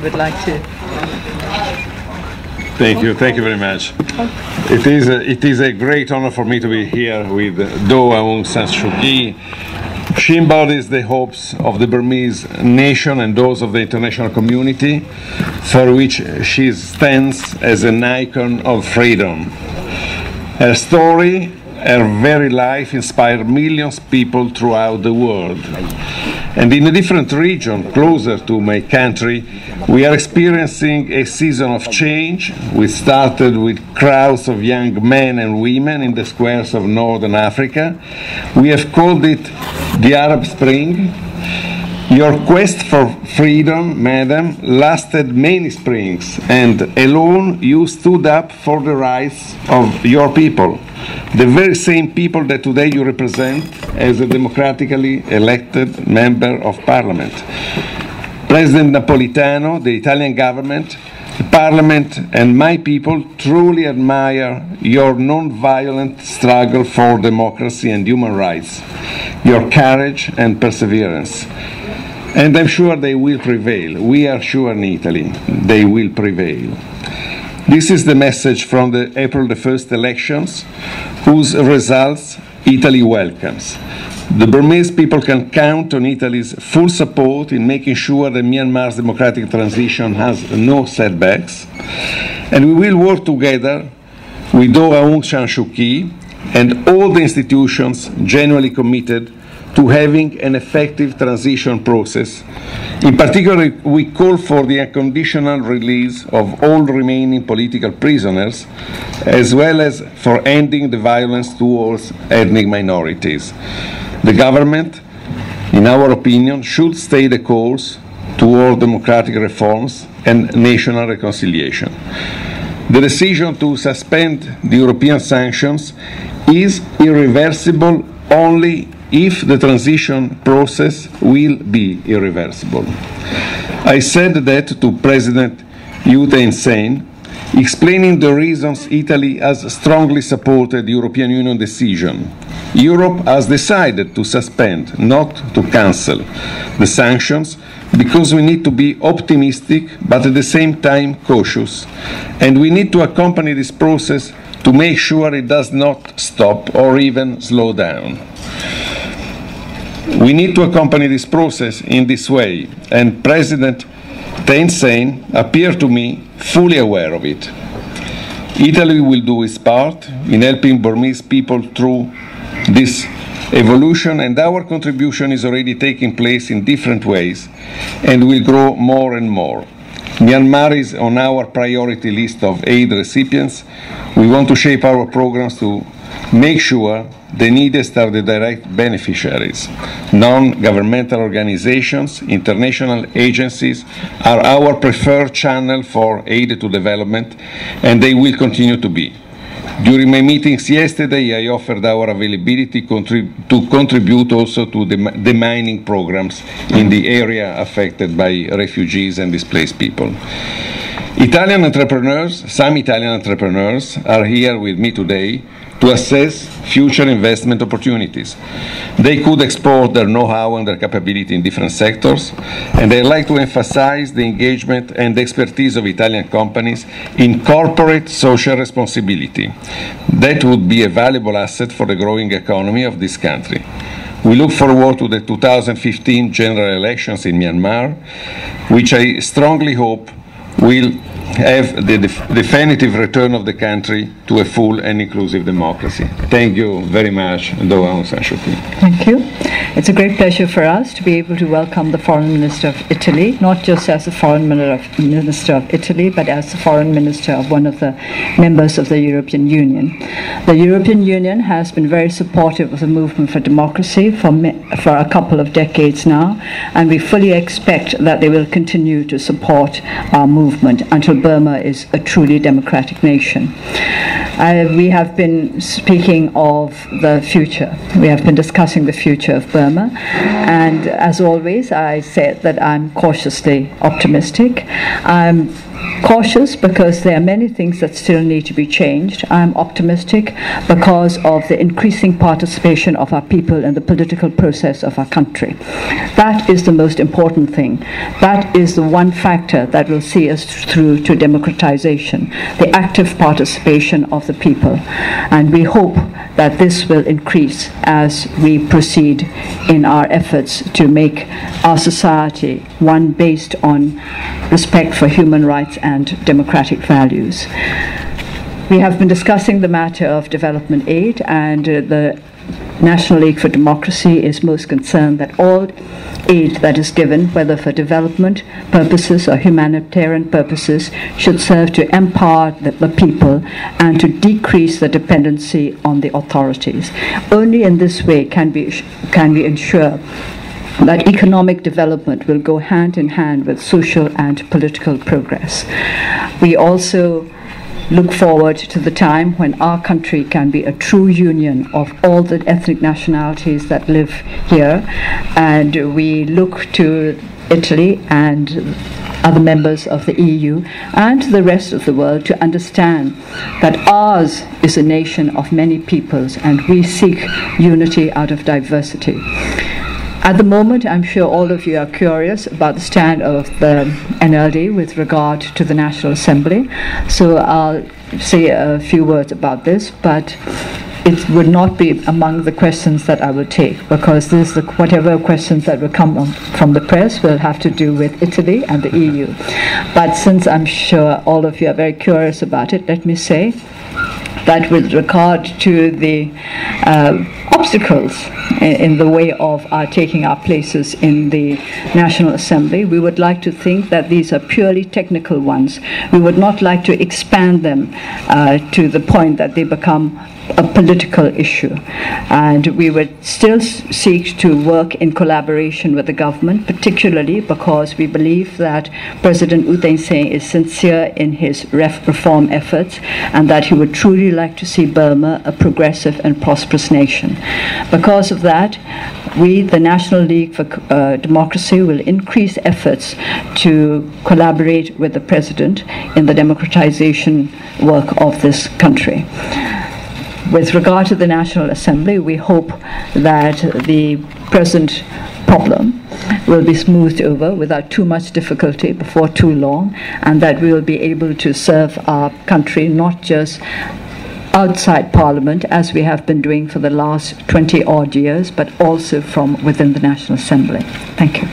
would like to. Thank you very much. It is a great honor for me to be here with Aung San Suu Kyi. She embodies the hopes of the Burmese nation and those of the international community, for which she stands as an icon of freedom. Her story, her very life, inspired millions of people throughout the world. And in a different region, closer to my country, we are experiencing a season of change. We started with crowds of young men and women in the squares of Northern Africa. We have called it the Arab Spring. Your quest for freedom, madam, lasted many springs, and alone you stood up for the rights of your people, the very same people that today you represent as a democratically elected member of parliament. President Napolitano, the Italian government, the parliament, and my people truly admire your non-violent struggle for democracy and human rights, your courage and perseverance. And I'm sure they will prevail. We are sure in Italy they will prevail. This is the message from the April the 1st elections, whose results Italy welcomes. The Burmese people can count on Italy's full support in making sure that Myanmar's democratic transition has no setbacks. And we will work together with Aung San Suu Kyi and all the institutions genuinely committed to having an effective transition process. In particular, we call for the unconditional release of all remaining political prisoners, as well as for ending the violence towards ethnic minorities. The government, in our opinion, should stay the course toward democratic reforms and national reconciliation. The decision to suspend the European sanctions is irreversible only if the transition process will be irreversible. I said that to President Yu Thein, explaining the reasons Italy has strongly supported the European Union decision. Europe has decided to suspend, not to cancel, the sanctions because we need to be optimistic but at the same time cautious. And we need to accompany this process to make sure it does not stop or even slow down. We need to accompany this process in this way, and President Thein appeared to me fully aware of it. Italy will do its part in helping Burmese people through this evolution, and our contribution is already taking place in different ways and will grow more and more. Myanmar is on our priority list of aid recipients. We want to shape our programs to make sure the neediest are the direct beneficiaries. Non-governmental organizations, international agencies are our preferred channel for aid to development, and they will continue to be. During my meetings yesterday, I offered our availability to contribute also to the demining programs in the area affected by refugees and displaced people. Italian entrepreneurs, some Italian entrepreneurs, are here with me today to assess future investment opportunities. They could export their know-how and their capability in different sectors, and I'd like to emphasize the engagement and expertise of Italian companies in corporate social responsibility. That would be a valuable asset for the growing economy of this country. We look forward to the 2015 general elections in Myanmar, which I strongly hope will have the definitive return of the country to a full and inclusive democracy. Thank you very much, Aung San Suu Kyi. Thank you. It's a great pleasure for us to be able to welcome the Foreign Minister of Italy, not just as the Foreign Minister of Italy, but as the Foreign Minister of one of the members of the European Union. The European Union has been very supportive of the movement for democracy for a couple of decades now, and we fully expect that they will continue to support our movement until Burma is a truly democratic nation. We have been speaking of the future. We have been discussing the future of Burma, and as always, I said that I'm cautiously optimistic. I'm cautious because there are many things that still need to be changed. I'm optimistic because of the increasing participation of our people in the political process of our country. That is the most important thing. That is the one factor that will see us through to democratization, the active participation of the people. And we hope that this will increase as we proceed in our efforts to make our society one based on respect for human rights and democratic values. We have been discussing the matter of development aid, and the National League for Democracy is most concerned that all aid that is given, whether for development purposes or humanitarian purposes, should serve to empower the people and to decrease the dependency on the authorities. Only in this way can we ensure that economic development will go hand in hand with social and political progress. We also look forward to the time when our country can be a true union of all the ethnic nationalities that live here, and we look to Italy and other members of the EU and the rest of the world to understand that ours is a nation of many peoples and we seek unity out of diversity. At the moment, I'm sure all of you are curious about the stand of the NLD with regard to the National Assembly. So I'll say a few words about this, but it would not be among the questions that I would take, because whatever questions that will come from the press will have to do with Italy and the EU. But since I'm sure all of you are very curious about it, let me say that with regard to the obstacles in the way of our taking our places in the National Assembly, we would like to think that these are purely technical ones. We would not like to expand them to the point that they become a political issue. And we would still seek to work in collaboration with the government, particularly because we believe that President U Thein Sein is sincere in his reform efforts and that he would truly like to see Burma a progressive and prosperous nation. Because of that, we, the National League for Democracy, will increase efforts to collaborate with the President in the democratization work of this country. With regard to the National Assembly, we hope that the present problem will be smoothed over without too much difficulty before too long, and that we will be able to serve our country not just outside Parliament, as we have been doing for the last 20-odd years, but also from within the National Assembly. Thank you.